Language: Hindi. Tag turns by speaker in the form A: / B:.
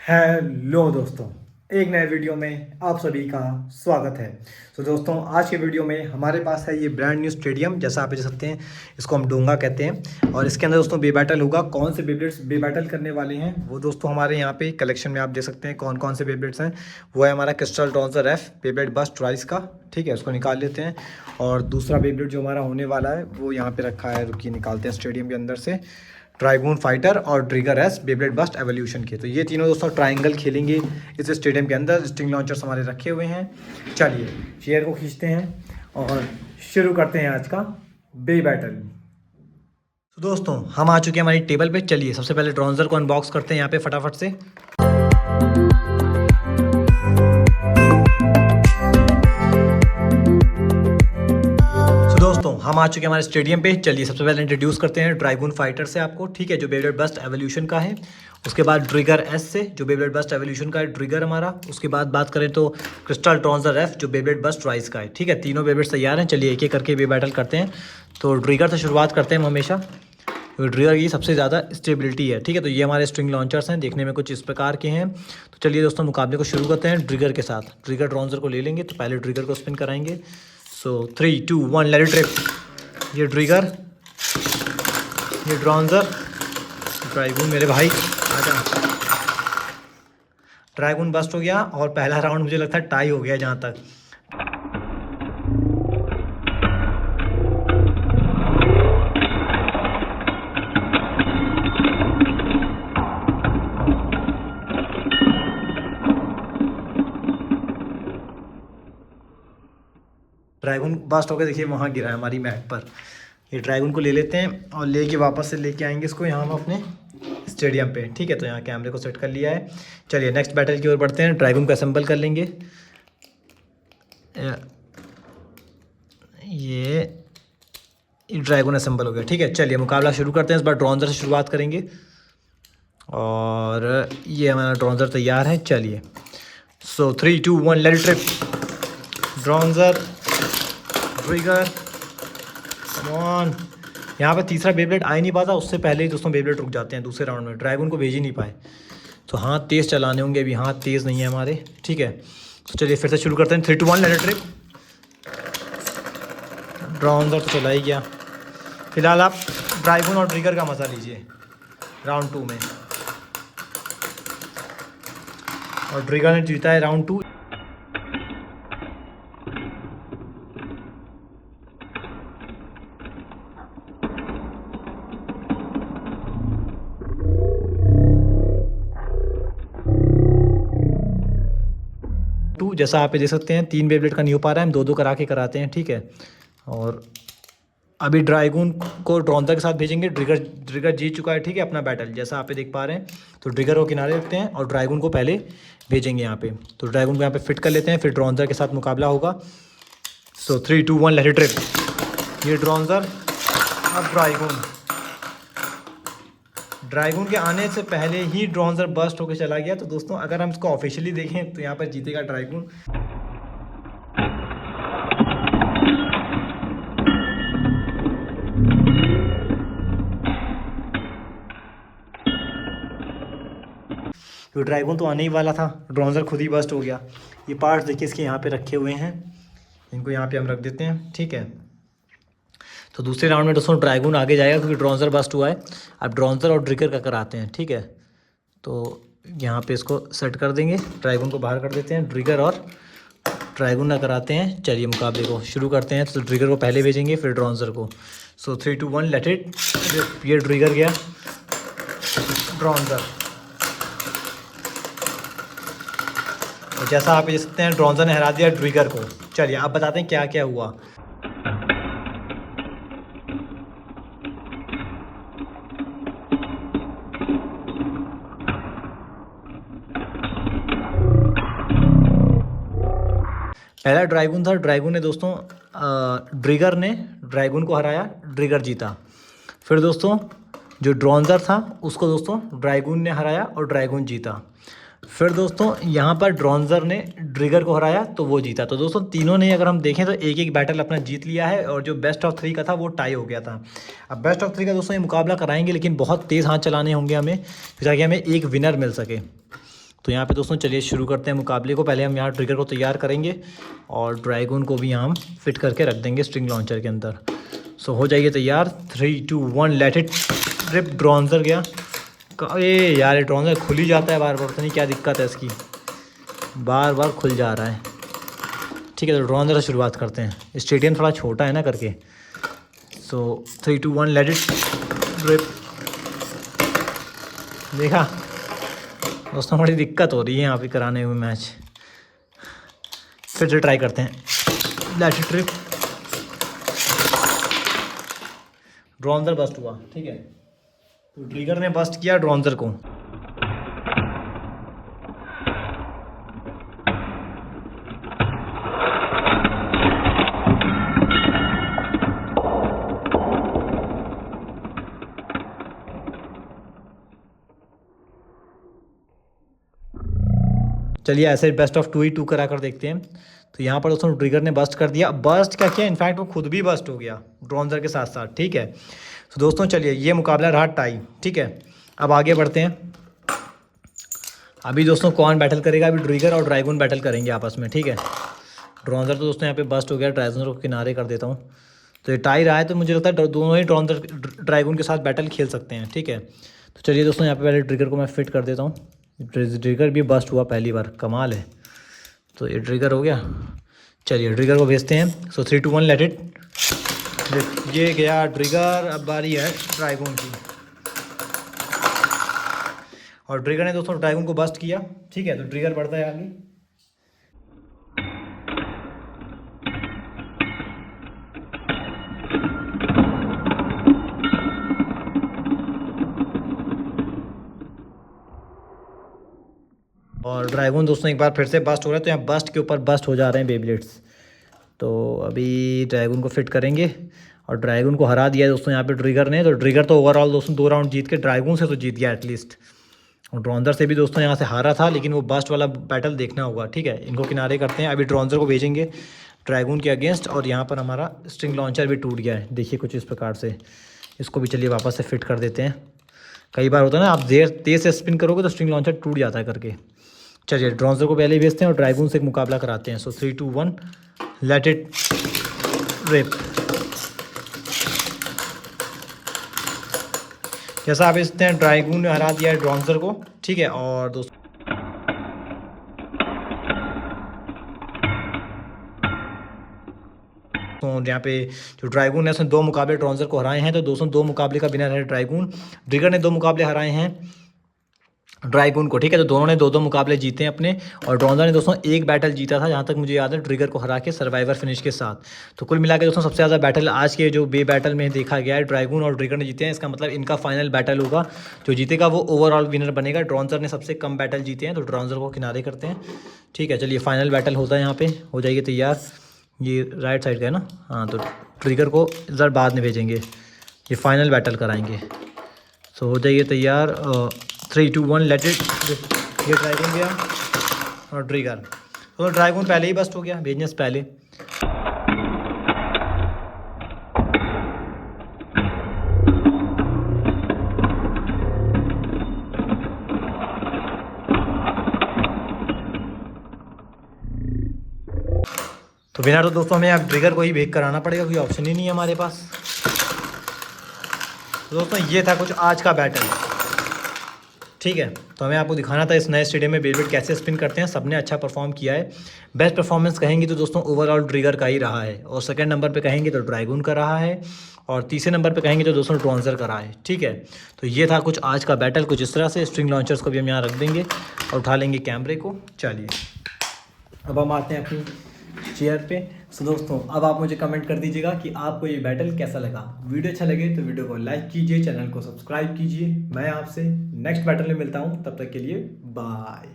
A: हेलो दोस्तों, एक नए वीडियो में आप सभी का स्वागत है। तो दोस्तों, आज के वीडियो में हमारे पास है ये ब्रांड न्यू स्टेडियम, जैसा आप देख सकते हैं। इसको हम डोंगा कहते हैं और इसके अंदर दोस्तों बे बैटल होगा। कौन से बेब्लेट्स बे बैटल करने वाले हैं वो दोस्तों हमारे यहाँ पे कलेक्शन में आप देख सकते हैं कौन कौन से बेब्लेट्स हैं। वो है हमारा क्रिस्टल ट्रॉन्जर एफ बेब्लेट बस्ट राइस का, ठीक है। उसको निकाल लेते हैं। और दूसरा बेब्लेट जो हमारा होने वाला है वो यहाँ पे रखा है, रुकिए निकालते हैं स्टेडियम के अंदर से। ड्रैगन फाइटर और ट्रिगर एस बेब्लेट बस्ट एवोल्यूशन के, तो ये तीनों दोस्तों ट्रायंगल खेलेंगे इस स्टेडियम के अंदर। स्ट्रिंग लॉन्चर्स हमारे रखे हुए हैं। चलिए चेयर को खींचते हैं और शुरू करते हैं आज का बे बैटल। तो दोस्तों हम आ चुके हैं हमारी टेबल पे। चलिए सबसे पहले ड्रॉन्जर को अनबॉक्स करते हैं यहाँ पे फटाफट से। दोस्तों हम आ चुके हैं हमारे स्टेडियम पे। चलिए सबसे पहले इंट्रोड्यूस करते हैं ड्रैगन फाइटर से आपको, ठीक है, जो बेब्लेट बस्ट एवोल्यूशन का है। उसके बाद ट्रिगर एस से, जो बेब्लेट बस्ट एवोल्यूशन का है ट्रिगर हमारा। उसके बाद बात करें तो क्रिस्टल ट्रॉन्जर एफ, जो बेब्लेट बस्ट राइस का है, ठीक है। तीनों बेब्लेट्स तैयार हैं। चलिए एक एक करके बे बैटल करते हैं। तो ट्रिगर से शुरुआत करते हैं हम हमेशा, तो ट्रिगर की सबसे ज़्यादा स्टेबिलिटी है, ठीक है। तो ये हमारे स्ट्रिंग लॉन्चर्स हैं, देखने में कुछ इस प्रकार के हैं। तो चलिए दोस्तों मुकाबले को शुरू करते हैं ट्रिगर के साथ। ट्रिगर ट्रॉन्जर को ले लेंगे, तो पहले ट्रिगर को स्पिन कराएंगे। सो 3 2 1 लेट इट ट्रिप। ये ट्रिगर, ये ड्रॉन्जर, ड्रैगन मेरे भाई आजा। ड्रैगन बस्ट हो गया और पहला राउंड मुझे लगता है टाई हो गया जहाँ तक। ड्रैगन बस्ट होकर देखिए वहाँ गिरा है हमारी मैट पर। ये ड्रैगन को ले लेते हैं और लेके वापस से लेके आएंगे इसको यहाँ हम अपने स्टेडियम पे, ठीक है। तो यहाँ कैमरे को सेट कर लिया है। चलिए नेक्स्ट बैटल की ओर बढ़ते हैं। ड्रैगन को असेंबल कर लेंगे। ये ड्रैगन असेंबल हो गया, ठीक है। चलिए मुकाबला शुरू करते हैं। इस बार ड्रॉन्जर से शुरुआत करेंगे और ये हमारा ड्रॉन्जर तैयार है। चलिए so 3 2 1 let it rip. Dranzer, trigger, come on. यहाँ पे तीसरा बेब्लेट आ ही नहीं पाता, उससे पहले ही दोस्तों बेब्लेट रुक जाते हैं दूसरे राउंड में। ड्रैगन को भेज ही नहीं पाए, तो हाथ तेज़ चलाने होंगे। अभी हाथ तेज़ नहीं है हमारे, ठीक है। तो चलिए फिर से शुरू करते हैं। 3 2 1 लेट इट ट्रिप। ड्रॉन्जर तो चला ही गया। फिलहाल आप ड्रैगन और ट्रिगर का मज़ा लीजिए राउंड 2 में। और ट्रिगर ने जीता है राउंड 2। जैसा आप देख सकते हैं 3 बेब्लेट का नहीं हो पा रहा है, हम 2 2 करा के कराते हैं, ठीक है। और अभी ड्रैगन को ड्रॉन्जर के साथ भेजेंगे। ट्रिगर जीत चुका है, ठीक है, अपना बैटल, जैसा आप देख पा रहे हैं। तो ट्रिगर को किनारे रखते हैं और ड्रैगन को पहले भेजेंगे यहाँ पे। तो ड्रैगन को यहाँ पे फिट कर लेते हैं, फिर ड्रॉन्जर के साथ मुकाबला होगा। सो 3 2 1 लेट इट ट्रिप। ये ड्रॉन्जर, अब ड्रैगन के आने से पहले ही ड्रॉन्जर बस्ट होकर चला गया। तो दोस्तों अगर हम इसको ऑफिशियली देखें तो यहाँ पर जीतेगा ड्रैगन। तो ड्रैगन तो आने ही वाला था, ड्रॉन्जर खुद ही बस्ट हो गया। ये पार्ट्स देखिए इसके यहाँ पे रखे हुए हैं, इनको यहाँ पे हम रख देते हैं, ठीक है। तो दूसरे राउंड में दोस्तों ड्रैगन आगे जाएगा क्योंकि ड्रॉन्जर बस्ट हुआ है। अब ड्रॉन्जर और ट्रिगर का कराते हैं, ठीक है। तो यहाँ पे इसको सेट कर देंगे, ड्रैगन को बाहर कर देते हैं, ट्रिगर और ड्रैगन ना कराते हैं। चलिए मुकाबले को शुरू करते हैं। तो ट्रिगर को पहले भेजेंगे फिर ड्रॉन्जर को। सो 3 2 1 लेट इट। ये ट्रिगर गया, ड्रॉन्जर। और जैसा आप देख सकते हैं ड्रॉन्जर ने हरा दिया ट्रिगर को। चलिए आप बताते हैं क्या क्या हुआ। पहला ड्रैगन था, ड्रैगन ने दोस्तों ट्रिगर ने ड्रैगन को हराया, ट्रिगर जीता। फिर दोस्तों जो ड्रॉन्जर था उसको दोस्तों ड्रैगन ने हराया और ड्रैगन जीता। फिर दोस्तों यहाँ पर ड्रॉन्जर ने ट्रिगर को हराया तो वो जीता। तो दोस्तों तीनों ने अगर हम देखें तो एक एक बैटल अपना जीत लिया है और जो बेस्ट ऑफ 3 का था वो टाई हो गया था। अब बेस्ट ऑफ 3 का दोस्तों ये मुकाबला कराएंगे, लेकिन बहुत तेज़ हाथ चलाने होंगे हमें ताकि हमें एक विनर मिल सके। तो यहाँ पे दोस्तों चलिए शुरू करते हैं मुकाबले को। पहले हम यहाँ ट्रिगर को तैयार करेंगे और ड्रैगन को भी यहाँ हम फिट करके रख देंगे स्ट्रिंग लॉन्चर के अंदर। सो हो जाइए तैयार। 3 2 1 लेट इट रिप। ड्रॉन्जर गया। ये यार ये ड्रॉन्जर खुल ही जाता है बार बार, पता नहीं क्या दिक्कत है इसकी, बार बार खुल जा रहा है। ठीक है, तो ड्रॉन्जर से शुरुआत करते हैं। स्टेडियम थोड़ा छोटा है ना करके। सो 3 2 1 लेट इट रिप। देखा दोस्तों, बड़ी दिक्कत हो रही है यहाँ पे कराने हुए मैच। फिर से ट्राई करते हैं। Let it rip. Dranzer burst हुआ। ठीक है, तो ट्रिगर ने बस्ट किया ड्रॉन्जर को। चलिए ऐसे बेस्ट ऑफ 2 ही 2 करा कर देखते हैं। तो यहाँ पर दोस्तों ट्रिगर ने बस्ट कर दिया। बस्ट क्या किया, इनफैक्ट वो खुद भी बस्ट हो गया ड्रॉन्जर के साथ साथ। ठीक है, तो दोस्तों चलिए ये मुकाबला रहा टाई। ठीक है, अब आगे बढ़ते हैं। अभी दोस्तों कौन बैटल करेगा, अभी ट्रिगर और ड्रैगन बैटल करेंगे आपस में। ठीक है, ड्रॉन्जर तो दोस्तों यहाँ पे बस्ट हो गया। ड्रैगन को किनारे कर देता हूँ। तो ये टाई रहा है, तो मुझे लगता है दोनों ही ड्रॉन्जर ड्रैगन के साथ बैटल खेल सकते हैं। ठीक है, तो चलिए दोस्तों यहाँ पे पहले ट्रिगर को मैं फिट कर देता हूँ। ट्रिगर भी बस्ट हुआ पहली बार, कमाल है। तो ये ट्रिगर हो गया। चलिए ट्रिगर को भेजते हैं। सो 3 2 1 लेट इट। ये गया ट्रिगर। अब बारी है ड्रैगन की, और ट्रिगर ने दोस्तों ड्रैगन को बस्ट किया। ठीक है, तो ट्रिगर बढ़ता है आगे। और ड्रैगन दोस्तों एक बार फिर से बस्ट हो रहा है। तो यहाँ बस्ट के ऊपर बस्ट हो जा रहे हैं बेब्लेड्स। तो अभी ड्रैगन को फिट करेंगे और ड्रैगन को हरा दिया है दोस्तों यहाँ पे ट्रिगर ने। तो ट्रिगर तो ओवरऑल दोस्तों 2 राउंड जीत के ड्रैगन से तो जीत गया एटलीस्ट। और ड्रॉन्जर से भी दोस्तों यहाँ से हारा था, लेकिन वो बस्ट वाला बैटल देखना होगा। ठीक है, इनको किनारे करते हैं। अभी ड्रॉन्जर को भेजेंगे ड्रैगन के अगेंस्ट। और यहाँ पर हमारा स्ट्रिंग लॉन्चर भी टूट गया है, देखिए कुछ इस प्रकार से। इसको भी चलिए वापस से फिट कर देते हैं। कई बार होता है ना, आप तेज़ से स्पिन करोगे तो स्ट्रिंग लॉन्चर टूट जाता है करके। चलिए ड्रॉन्जर को पहले ही भेजते हैं और ड्रैगन से एक मुकाबला कराते हैं। सो 3 2 1 लेट इट रिप। जैसा आप इसते हैं ड्रैगन ने हरा दिया है ड्रॉन्जर को। ठीक है, और दोस्तों तो यहाँ पे जो ड्रैगन है उसने 2 मुकाबले ड्रॉन्जर को हराए हैं। तो दोस्तों 2 मुकाबले का विनर है ड्रैगन। ट्रिगर ने 2 मुकाबले हराए हैं ड्रैगन को। ठीक है, तो दोनों ने 2-2 मुकाबले जीते हैं अपने। और ड्रॉन्जर ने दोस्तों 1 बैटल जीता था, जहाँ तक मुझे याद है, ट्रिगर को हरा के सर्वाइवर फिनिश के साथ। तो कुल मिला के दोस्तों सबसे ज़्यादा बैटल आज के जो बे बैटल में देखा गया है, ड्रैगन और ट्रिगर ने जीते हैं। इसका मतलब इनका फाइनल बैटल होगा, जो जीतेगा वो ओवरऑल विनर बनेगा। ड्रॉन्जर ने सबसे कम बैटल जीते हैं, तो ड्रॉन्जर को किनारे करते हैं। ठीक है, चलिए फाइनल बैटल होता है यहाँ पे। हो जाइए तैयार। ये राइट साइड का है ना, हाँ, तो ट्रिगर को इधर बाद में भेजेंगे, ये फाइनल बैटल कराएंगे। सो हो जाइए तैयार। 3 2 1 लेट इट। ये ड्रैगन गया और ट्रिगर। तो ड्रैगन पहले ही बस्ट हो गया, भेजने से पहले। तो बिना तो दोस्तों हमें अब ट्रिगर को ही भेज कर आना पड़ेगा, कोई ऑप्शन ही नहीं है हमारे पास। तो दोस्तों ये था कुछ आज का बैटल। ठीक है, तो हमें आपको दिखाना था इस नए स्टेडियम में बेलबेट कैसे स्पिन करते हैं। सबने अच्छा परफॉर्म किया है। बेस्ट परफॉर्मेंस कहेंगे तो दोस्तों ओवरऑल ट्रिगर का ही रहा है, और सेकंड नंबर पे कहेंगे तो ड्रैगन का रहा है, और तीसरे नंबर पे कहेंगे तो दोस्तों ड्रॉन्जर का रहा है। ठीक है, तो ये था कुछ आज का बैटल कुछ इस तरह से। स्ट्रिंग लॉन्चर्स को भी हम यहाँ रख देंगे और उठा लेंगे कैमरे को। चलिए अब हम आते हैं अपनी चेयर पे। सो दोस्तों अब आप मुझे कमेंट कर दीजिएगा कि आपको ये बैटल कैसा लगा। वीडियो अच्छा लगे तो वीडियो को लाइक कीजिए, चैनल को सब्सक्राइब कीजिए। मैं आपसे नेक्स्ट बैटल में मिलता हूँ, तब तक के लिए बाय।